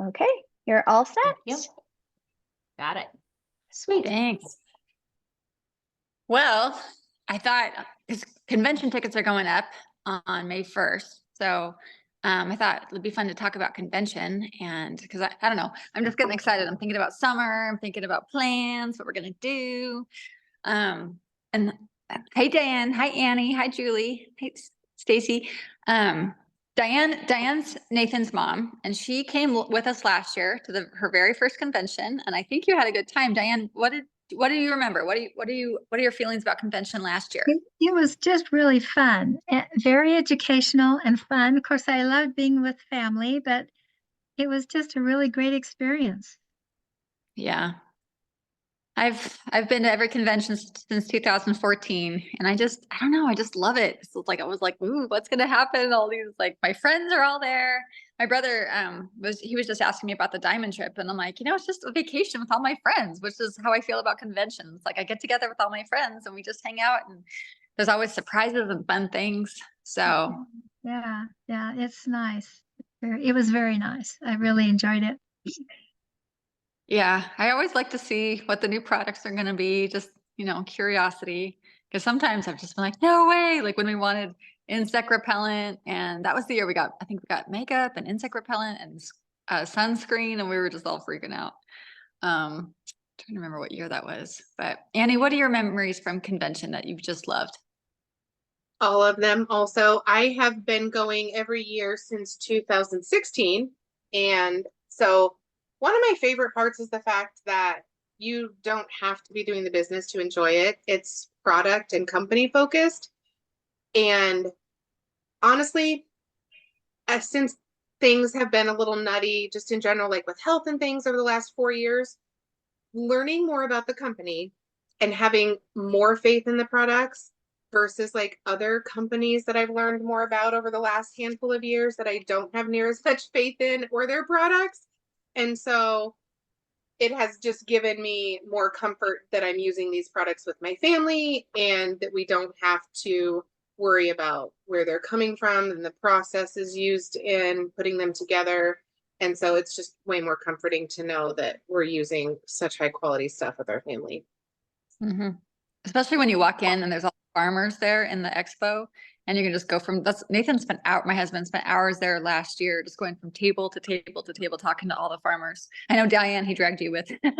Okay, you're all set. Yep. Got it. Sweet. Thanks. Well, I thought because convention tickets are going up on May 1st. So I thought it'd be fun to talk about convention, and because I don't know, I'm just getting excited. I'm thinking about summer. I'm thinking about plans, what we're going to do. And hey, Diane. Hi, Annie. Hi, Julie. Hey, Stacy. Diane's Nathan's mom, and she came with us last year to her very first convention. And I think you had a good time. Diane, what do you remember? What are your feelings about convention last year? It was just really fun, very educational and fun. Of course, I loved being with family, but it was just a really great experience. Yeah. I've been to every convention since 2014, and I don't know, I just love it. It's like I was like, ooh, what's gonna happen? All these, like, my friends are all there. My brother was just asking me about the diamond trip, and I'm like, it's just a vacation with all my friends, which is how I feel about conventions. Like, I get together with all my friends and we just hang out, and there's always surprises and fun things. So yeah, it's nice. It was very nice. I really enjoyed it. yeah, I always like to see what the new products are going to be, just, curiosity. Because sometimes I've just been like, no way. Like when we wanted insect repellent, and that was the year I think we got makeup and insect repellent and sunscreen, and we were just all freaking out. Trying to remember what year that was. But Annie, what are your memories from convention that you've just loved? All of them. Also, I have been going every year since 2016. And so one of my favorite parts is the fact that you don't have to be doing the business to enjoy it. It's product and company focused. And honestly, since things have been a little nutty just in general, like with health and things over the last 4 years, learning more about the company and having more faith in the products versus like other companies that I've learned more about over the last handful of years that I don't have near as much faith in or their products. And so it has just given me more comfort that I'm using these products with my family and that we don't have to worry about where they're coming from and the processes used in putting them together. And so it's just way more comforting to know that we're using such high quality stuff with our family. Mm-hmm. Especially when you walk in and there's all the farmers there in the expo, and you can just go my husband spent hours there last year, just going from table to table to table, talking to all the farmers. I know Diane, he dragged you with, but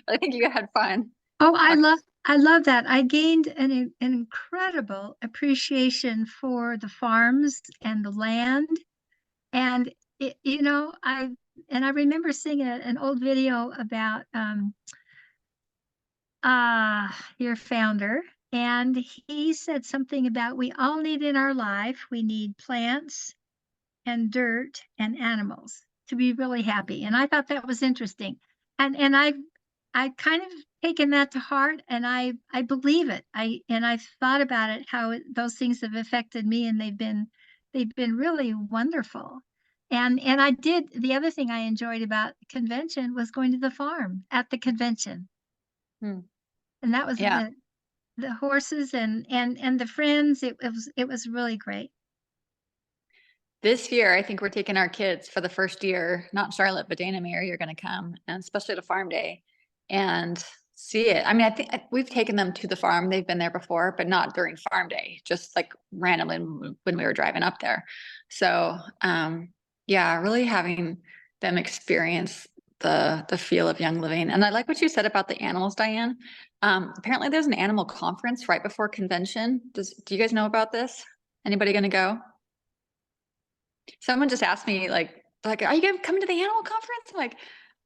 I think you had fun. Oh, I love that. I gained an incredible appreciation for the farms and the land. And I remember seeing an old video about your founder, and he said something about we all need in our life, we need plants and dirt and animals to be really happy. And I thought that was interesting. And I kind of taken that to heart, and I believe it. I've thought about it, how those things have affected me, and they've been really wonderful. And the other thing I enjoyed about the convention was going to the farm at the convention. And that was the horses and the friends. It was really great. This year, I think we're taking our kids for the first year, not Charlotte, but Dana Mary are going to come, and especially to Farm Day and see it. I mean, I think we've taken them to the farm. They've been there before, but not during Farm Day, just like randomly when we were driving up there. So, yeah, really having them experience the feel of Young Living. And I like what you said about the animals, Diane. Apparently there's an animal conference right before convention. Do you guys know about this? Anybody going to go? Someone just asked me, like, are you going to come to the animal conference? I'm like,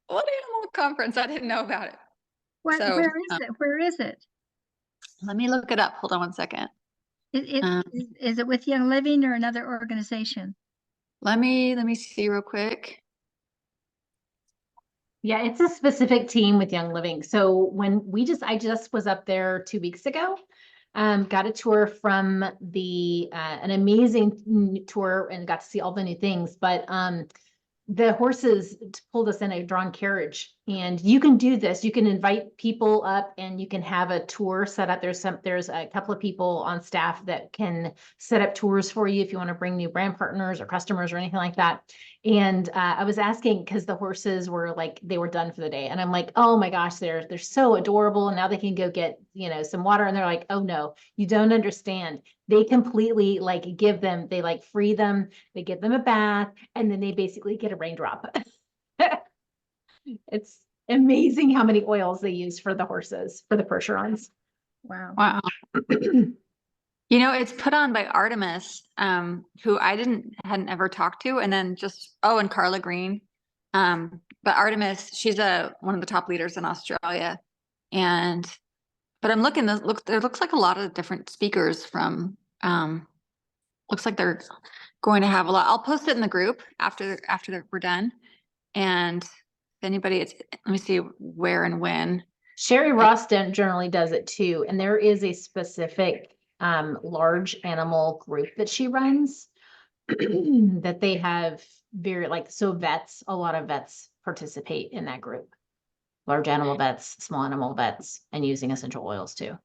what animal conference? I didn't know about it. Where is it? Where is it? Let me look it up. Hold on one second. Is it with Young Living or another organization? Let me see real quick. Yeah, it's a specific team with Young Living. So when I just was up there 2 weeks ago, got a tour from an amazing tour and got to see all the new things. But the horses pulled us in a drawn carriage, And you can do this. You can invite people up and you can have a tour set up. There's a couple of people on staff that can set up tours for you if you want to bring new brand partners or customers or anything like that. And I was asking because the horses were like, they were done for the day. And I'm like, oh my gosh, they're so adorable. And now they can go get, some water. And they're like, oh no, you don't understand. They completely like give them, they like free them, they give them a bath, and then they basically get a raindrop. It's amazing how many oils they use for the horses, for the Percherons. Wow. Wow. It's put on by Artemis, who I hadn't ever talked to, and then and Carla Green. But Artemis, she's one of the top leaders in Australia. But I'm looking, there looks like a lot of different speakers from, looks like they're going to have a lot. I'll post it in the group after we're done. And if anybody, let me see where and when. Sherry Roston generally does it too. And there is a specific large animal group that she runs that they have vets, a lot of vets participate in that group. Large animal vets, small animal vets, and using essential oils too.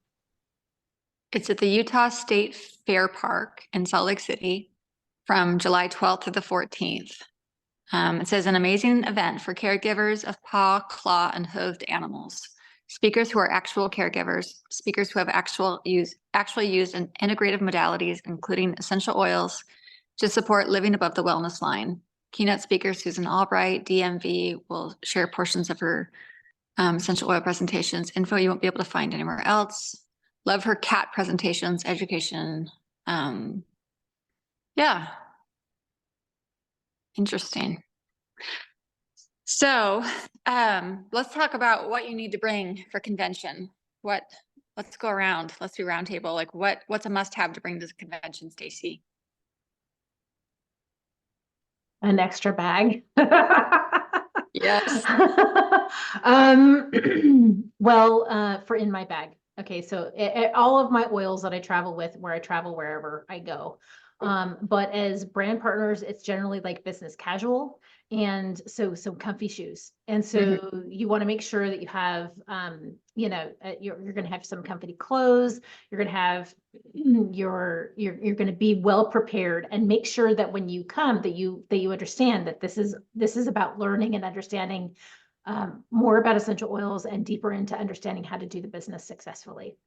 It's at the Utah State Fair Park in Salt Lake City from July 12th to the 14th. It says an amazing event for caregivers of paw, claw, and hooved animals. Speakers who are actual caregivers, speakers who have actually used integrative modalities, including essential oils, to support living above the wellness line. Keynote speaker Susan Albright, DMV, will share portions of her essential oil presentations, info you won't be able to find anywhere else. Love her cat presentations, education. Yeah. Interesting. So let's talk about what you need to bring for convention. Let's go around. Let's do roundtable. Like what's a must-have to bring to the convention, Stacy? An extra bag. Yes. For in my bag. Okay, so all of my oils that I travel with, where I travel wherever I go. But as brand partners, it's generally like business casual, and so comfy shoes. And so you want to make sure that you have, you're going to have some comfy clothes. You're going to have you're going to be well prepared, and make sure that when you come, that you understand that this is about learning and understanding more about essential oils and deeper into understanding how to do the business successfully.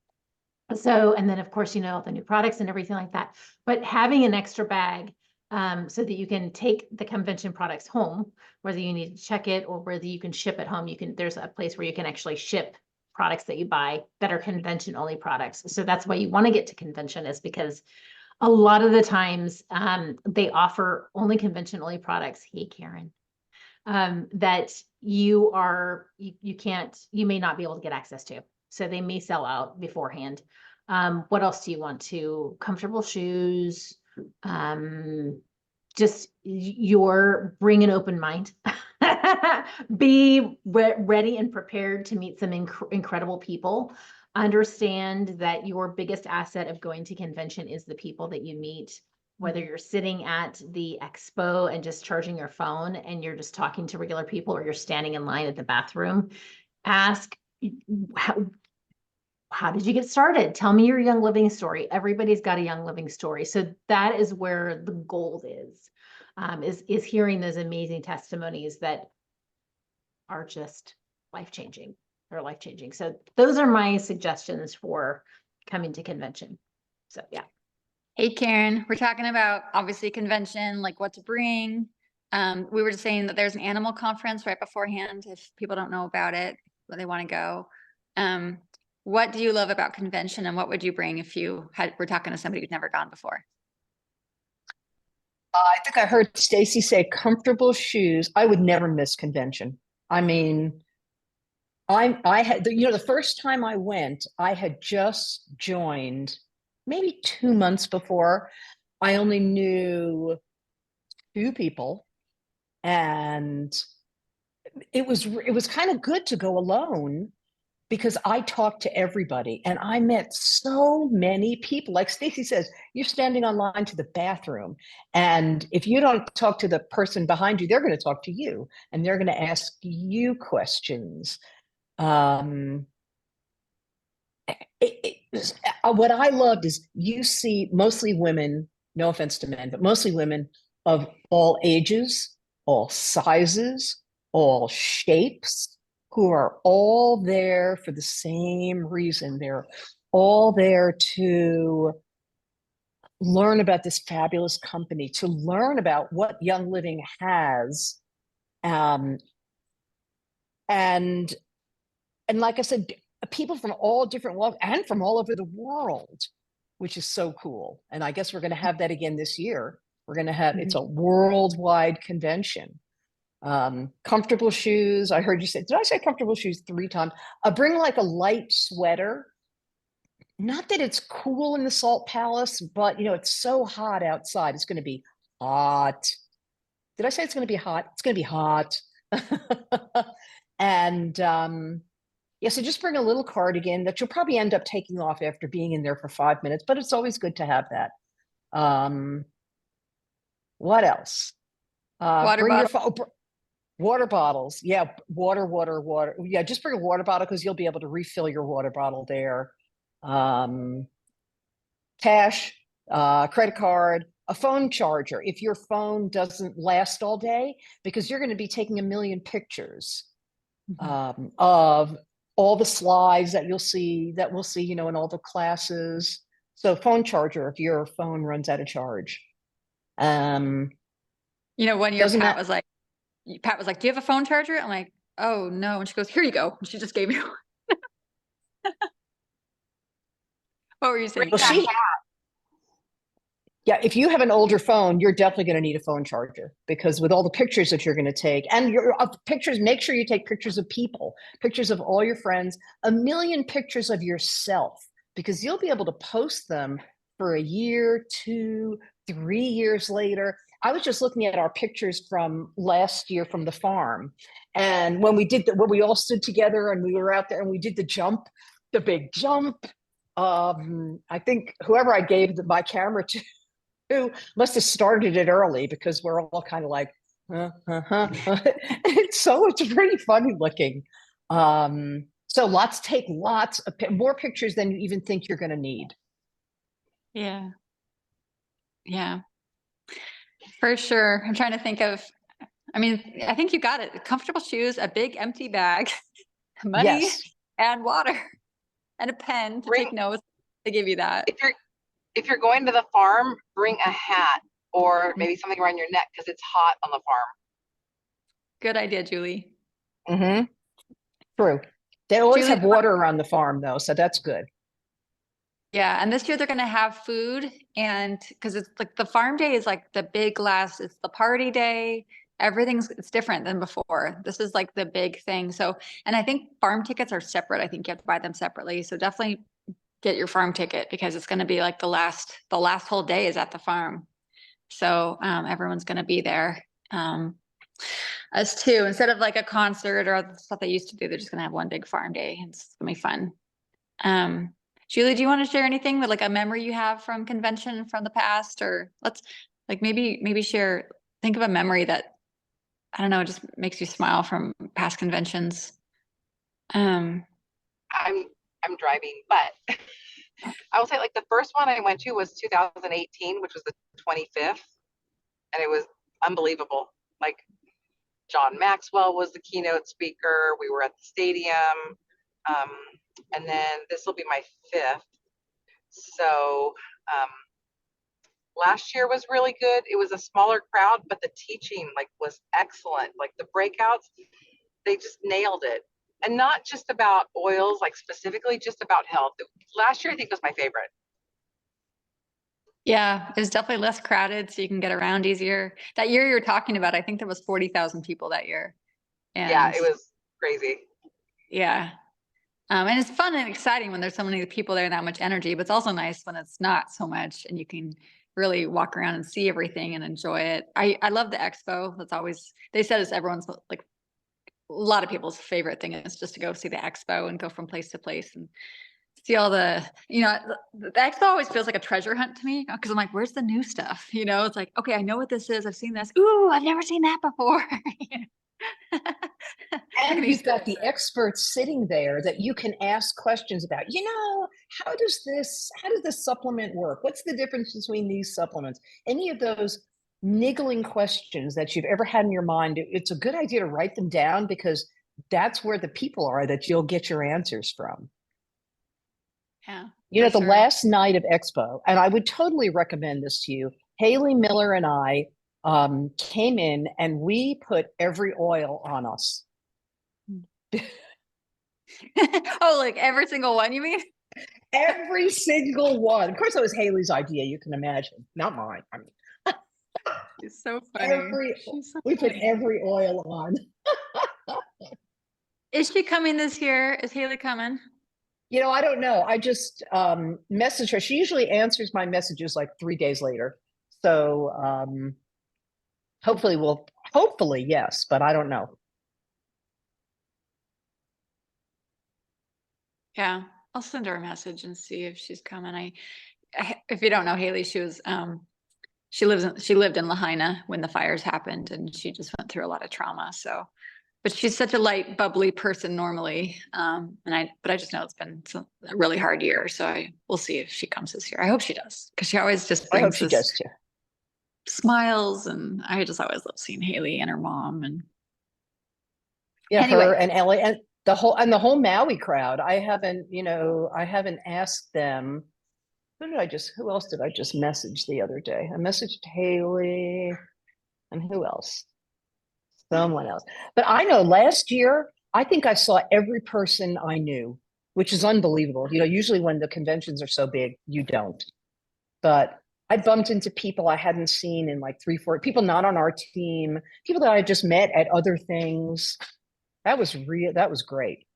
So, and then of course, all the new products and everything like that, but having an extra bag so that you can take the convention products home, whether you need to check it or whether you can ship it home. There's a place where you can actually ship products that you buy that are convention only products. So that's why you want to get to convention, is because a lot of the times they offer only convention only products. Hey, Karen. That you may not be able to get access to. So they may sell out beforehand. What else do you want to? Comfortable shoes, just bring an open mind, be ready and prepared to meet some incredible people. Understand that your biggest asset of going to convention is the people that you meet. Whether you're sitting at the expo and just charging your phone and you're just talking to regular people, or you're standing in line at the bathroom, ask, how did you get started? Tell me your Young Living story. Everybody's got a Young Living story. So that is where the gold is hearing those amazing testimonies that are just life-changing. They're life-changing. So those are my suggestions for coming to convention. So yeah. Hey, Karen, we're talking about obviously convention, like what to bring. We were just saying that there's an animal conference right beforehand. If people don't know about it, but they want to go. What do you love about convention, and what would you bring if we're talking to somebody who's never gone before? I think I heard Stacy say comfortable shoes. I would never miss convention. I mean, I had, the first time I went, I had just joined maybe 2 months before. I only knew 2 people, and it was kind of good to go alone because I talked to everybody and I met so many people. Like Stacy says, you're standing online to the bathroom. And if you don't talk to the person behind you, they're going to talk to you and they're going to ask you questions. What I loved is you see mostly women, no offense to men, but mostly women of all ages, all sizes, all shapes, who are all there for the same reason. They're all there to learn about this fabulous company, to learn about what Young Living has. And like I said, people from all different walks and from all over the world, which is so cool. And I guess we're going to have that again this year. We're going to have, it's a worldwide convention. Comfortable shoes. I heard you say, did I say comfortable shoes 3 times? Bring like a light sweater. Not that it's cool in the Salt Palace, but it's so hot outside. It's going to be hot. Did I say it's going to be hot? It's going to be hot. And yeah, so just bring a little cardigan that you'll probably end up taking off after being in there for 5 minutes, but it's always good to have that. What else? Water Bring your bottle. water bottles. Yeah, water. Yeah, just bring a water bottle because you'll be able to refill your water bottle there. Cash, credit card, a phone charger if your phone doesn't last all day, because you're going to be taking a million pictures of all the slides that we'll see, in all the classes. So phone charger if your phone runs out of charge. One year Doesn't Pat that- was like, do you have a phone charger? I'm like, oh no. And she goes, here you go. And she just gave me one. What were you saying? Well, yeah, if you have an older phone, you're definitely going to need a phone charger, because with all the pictures that you're going to take and your pictures, make sure you take pictures of people, pictures of all your friends, a million pictures of yourself, because you'll be able to post them for a year, 2, 3 years later. I was just looking at our pictures from last year from the farm. And when we all stood together and we were out there and we did the big jump. I think whoever I gave my camera to, who must have started it early, because we're all kind of like, it's pretty funny looking. So take lots of more pictures than you even think you're going to need. Yeah. Yeah. For sure. I'm trying to think of, I think you got it. Comfortable shoes, a big empty bag, money, Yes. and water, and a pen to take notes. They give you that. If you're going to the farm, bring a hat or maybe something around your neck because it's hot on the farm. Good idea, Julie. Mm-hmm. True. They always Julie, have water around the farm though, so that's good. Yeah, and this year they're going to have food, and because it's like the farm day is like the big last, it's the party day. It's different than before. This is like the big thing. So, and I think farm tickets are separate. I think you have to buy them separately. So definitely get your farm ticket, because it's going to be like the last whole day is at the farm. So everyone's going to be there. Us too, instead of like a concert or the stuff they used to do, they're just going to have one big farm day. It's going to be fun. Julie, do you want to share anything with like a memory you have from convention from the past, or let's like maybe share, think of a memory that, I don't know, just makes you smile from past conventions. I'm driving, but I will say like the first one I went to was 2018, which was the 25th, and it was unbelievable. Like John Maxwell was the keynote speaker. We were at the stadium. And then this will be my 5th. So last year was really good. It was a smaller crowd, but the teaching was excellent. Like the breakouts, they just nailed it. And not just about oils, like specifically just about health. Last year, I think was my favorite. Yeah, it was definitely less crowded, so you can get around easier. That year you're talking about, I think there was 40,000 people that year. And yeah, it was crazy. Yeah. And it's fun and exciting when there's so many people there and that much energy, but it's also nice when it's not so much and you can really walk around and see everything and enjoy it. I love the expo. That's always, they said it's everyone's like lot of people's favorite thing is just to go see the expo and go from place to place and see all the, the expo always feels like a treasure hunt to me because I'm like, where's the new stuff? It's like, okay, I know what this is. I've seen this. Ooh, I've never seen that before. And you've got the experts sitting there that you can ask questions about. How does this supplement work? What's the difference between these supplements? Any of those niggling questions that you've ever had in your mind, it's a good idea to write them down because that's where the people are that you'll get your answers from. Yeah. The last night of Expo, and I would totally recommend this to you, Haley Miller and I came in and we put every oil on us. Oh, like every single one, you mean? Every single one. Of course, it was Haley's idea. You can imagine, not mine. I mean, She's so funny. We put every oil on. Is she coming this year? Is Haley coming? I don't know. I just messaged her. She usually answers my messages like 3 days later. So hopefully, yes, but I don't know. Yeah, I'll send her a message and see if she's coming. If you don't know Haley, she lived in Lahaina when the fires happened and she just went through a lot of trauma. So, but she's such a light, bubbly person normally. But I just know it's been a really hard year. So we'll see if she comes this year. I hope she does. Cause she always just I hope brings she this does too. smiles. And I just always love seeing Haley and her mom. And Yeah, Anyway. her and Ellie and the whole Maui crowd. I haven't asked them. Who else did I just message the other day? I messaged Haley and who else? Someone else. But I know last year, I think I saw every person I knew, which is unbelievable. Usually when the conventions are so big, you don't. But I bumped into people I hadn't seen in like 3-4 people not on our team, people that I just met at other things. That was great.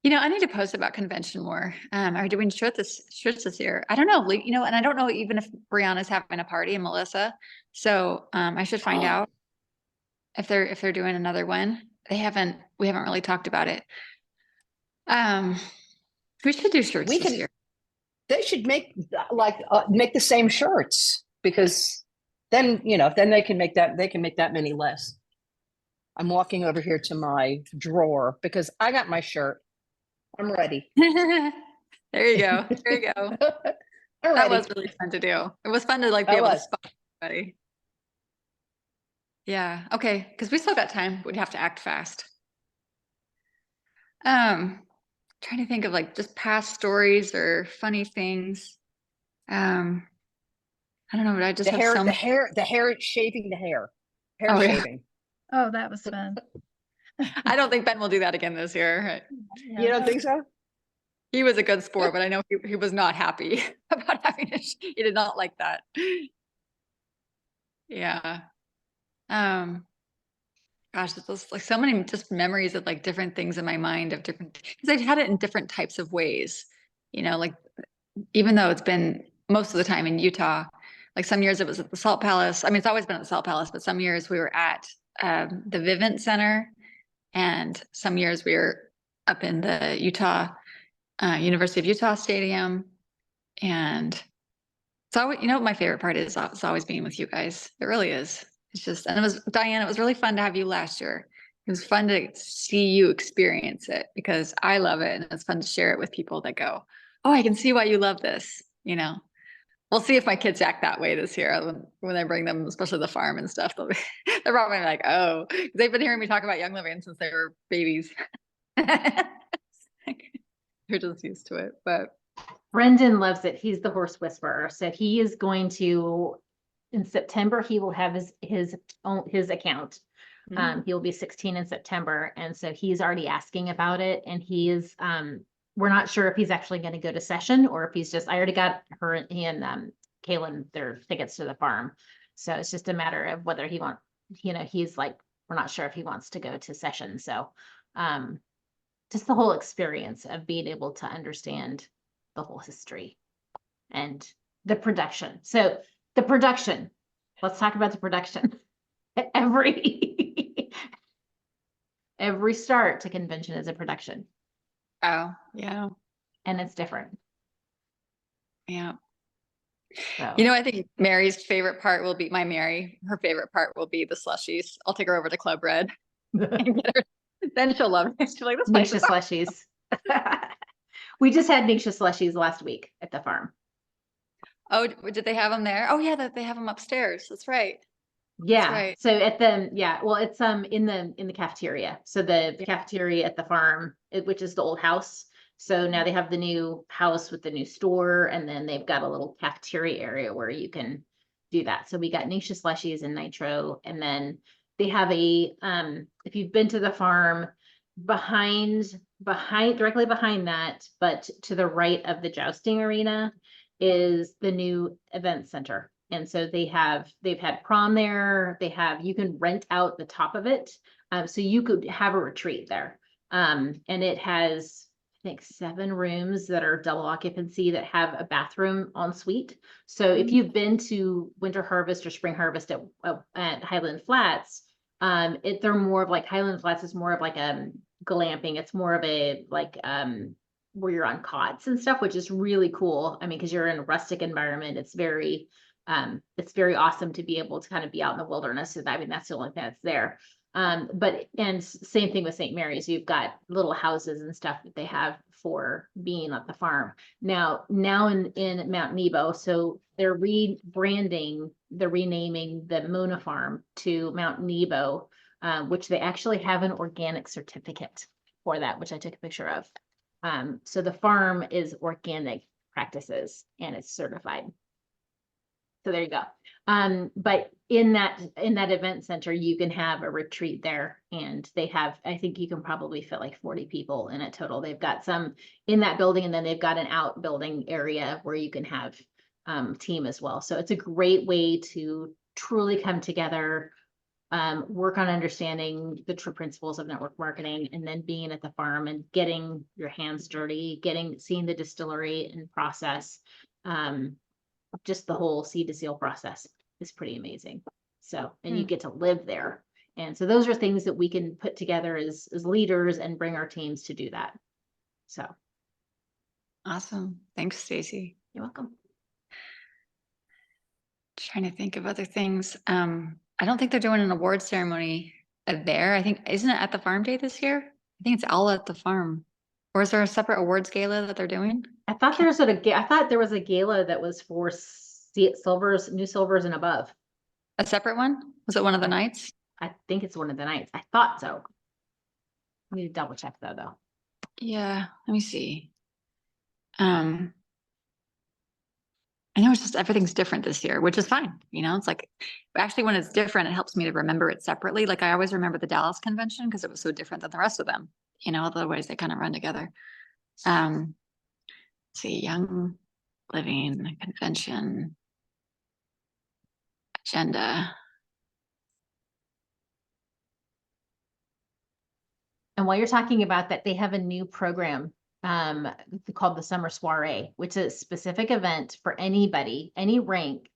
I need to post about convention more. Are doing shirts this year? I don't know. And I don't know even if Brianna's having a party and Melissa. So I should find out if they're doing another one. We haven't really talked about it. We should do shirts this year. They should make make the same shirts because then they can make that many less. I'm walking over here to my drawer because I got my shirt. I'm ready. There you go. That was really fun to do. It was fun to be able to spot everybody. Yeah. Okay. Because we still got time. We'd have to act fast. Trying to think of just past stories or funny things. I don't know, but I just the hair shaving the hair. Shaving. Oh, that was fun. I don't think Ben will do that again this year. You don't think so? He was a good sport, but I know he was not happy about having it. He did not like that. Yeah. Gosh, it's just so many just memories of different things in my mind of different, because I've had it in different types of ways, even though it's been most of the time in Utah, some years it was at the Salt Palace. I mean, it's always been at the Salt Palace, but some years we were at the Vivint Center, and some years we were up in the University of Utah Stadium. And so, my favorite part is it's always being with you guys. It really is. It's just, and Diane, it was really fun to have you last year. It was fun to see you experience it because I love it. And it's fun to share it with people that go, oh, I can see why you love this. We'll see if my kids act that way this year when I bring them, especially the farm and stuff. They're probably like, oh, they've been hearing me talk about Young Living since they were babies. They're just used to it, but. Brendan loves it. He's the horse whisperer. So he is going to, in September, he will have his account. He'll be 16 in September. And so he's already asking about it. And he is, we're not sure if he's actually going to go to session or if he's just, I already got he and Kaylin their tickets to the farm. So it's just a matter of whether he wants, he's we're not sure if he wants to go to session. So just the whole experience of being able to understand the whole history and the production. So the production, let's talk about the production. Every start to convention is a production, Oh, yeah, and it's different. yeah. So You know, I think Mary's favorite part will be her favorite part will be the slushies. I'll take her over to Club Red and get her. Then she'll love it. She'll like this place Nisha is awesome." slushies. We just had Nisha slushies last week at the farm. Oh, did they have them there? Oh, yeah, that they have them upstairs. That's right. Yeah, right. so well, it's in the cafeteria. So the cafeteria at the farm, which is the old house. So now they have the new house with the new store, and then they've got a little cafeteria area where you can do that. So we got Nisha slushies and nitro, and then they have if you've been to the farm, directly behind that, but to the right of the jousting arena is the new event center. And so they've had prom there. You can rent out the top of it. So you could have a retreat there. And it has, I think, 7 rooms that are double occupancy that have a bathroom en suite. So if you've been to Winter Harvest or Spring Harvest at Highland Flats, they're more of like Highland Flats is more of like glamping. It's more of a like where you're on cots and stuff, which is really cool. I mean, because you're in a rustic environment, it's very awesome to be able to kind of be out in the wilderness. So I mean, that's the only thing that's there. And same thing with St. Mary's, you've got little houses and stuff that they have for being at the farm. Now in Mount Nebo, so they're renaming the Mona Farm to Mount Nebo, which they actually have an organic certificate for that, which I took a picture of. So the farm is organic practices and it's certified. So there you go. But in that event center, you can have a retreat there, and I think you can probably fit like 40 people in it total. They've got some in that building, and then they've got an outbuilding area where you can have team as well. So it's a great way to truly come together, work on understanding the true principles of network marketing, and then being at the farm and getting your hands dirty, seeing the distillery and process. Just the whole seed to seal process is pretty amazing. So, and you get to live there. And so those are things that we can put together as leaders and bring our teams to do that. So. Awesome. Thanks, Stacy. You're welcome. Trying to think of other things. I don't think they're doing an award ceremony there. I think, isn't it at the farm day this year? I think it's all at the farm. Or is there a separate awards gala that they're doing? I thought there was a gala that was for new silvers and above. A separate one? Was it one of the nights? I think it's one of the nights. I thought so. I need to double check though. Yeah, let me see. I know it's just everything's different this year, which is fine. You know, it's like actually when it's different, it helps me to remember it separately. Like I always remember the Dallas convention because it was so different than the rest of them. You know, otherwise they kind of run together. Let's see, Young Living Convention agenda. And while you're talking about that, they have a new program called the Summer Soiree, which is a specific event for anybody, any rank,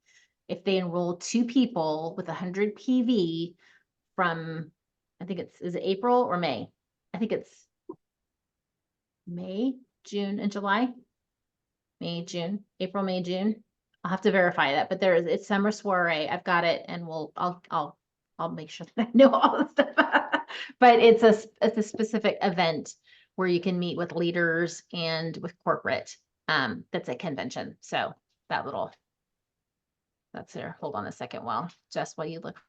if they enroll 2 people with 100 PV from, I think is it April or May? I think it's May, June, and July. May, June, April, May, June. I'll have to verify that, but it's Summer Soiree. I've got it, and I'll make sure that I know all the stuff. But it's a specific event where you can meet with leaders and with corporate. That's a convention. So that's there. Hold on a second while you look.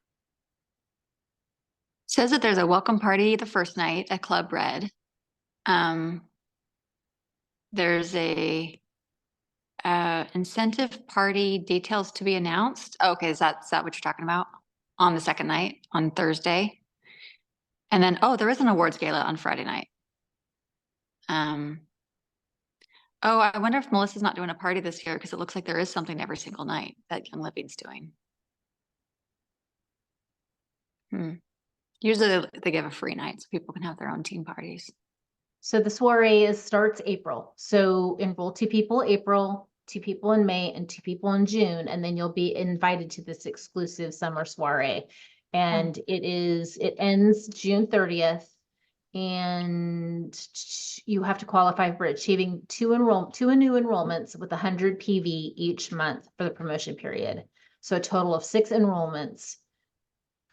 Says that there's a welcome party the first night at Club Red. There's a incentive party details to be announced. Oh, okay, is that what you're talking about? On the second night, on Thursday. And then, there is an awards gala on Friday night. I wonder if Melissa's not doing a party this year because it looks like there is something every single night that Young Living's doing. Usually they give a free night so people can have their own team parties. So the soiree starts April. So enroll 2 people April, 2 people in May, and 2 people in June, and then you'll be invited to this exclusive summer soiree. And it ends June 30th, And you have to qualify for achieving two new enrollments with 100 PV each month for the promotion period. So a total of 6 enrollments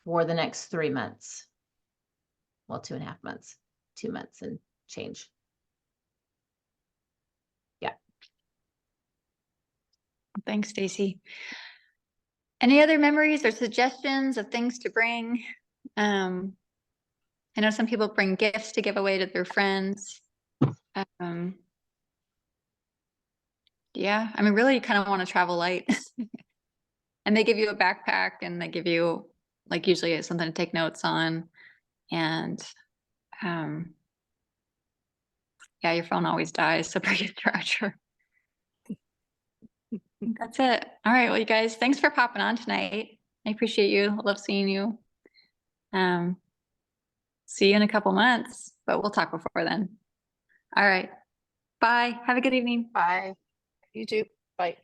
for the next 3 months. Well, 2.5 months, 2 months and change. Thanks, Stacy. Any other memories or suggestions of things to bring? I know some people bring gifts to give away to their friends. Yeah, I mean, really, you kind of want to travel light. And they give you a backpack and they give you, like, usually it's something to take notes on. And yeah, your phone always dies, so bring a charger. That's it. All right, well, you guys, thanks for popping on tonight. I appreciate you. I love seeing you. See you in a couple months, but we'll talk before then. All right. Bye. Have a good evening. Bye. You too. Bye.